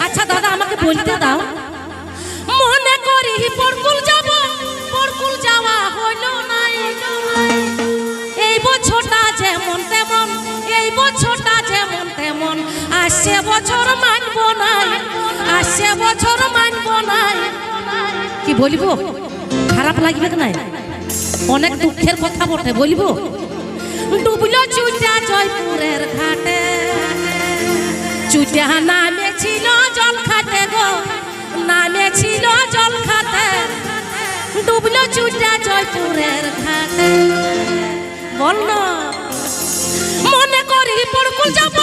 আচ্ছা দাদা আমাকে বলতে দাও, মনে করি পরকুল যাব, পরকুল যাওয়া হইল না। এই বছরটা যেমন তেমন, এই বছরটা যেমন তেমন, আসছে বছর মানব না, আসছে বছর মানব না। কি বলবো, খারাপ লাগবে না? অনেক দুঃখের কথা বটে, বলবো। ডুবলো চুটা জয়পুরের ঘাটে, চুটা নামেছিল জল খাতে গো, নামেছিল জল খাতে। ডুবলো চুটা জয়পুরের ঘাটে। বল মনে করি পরকুল যাব,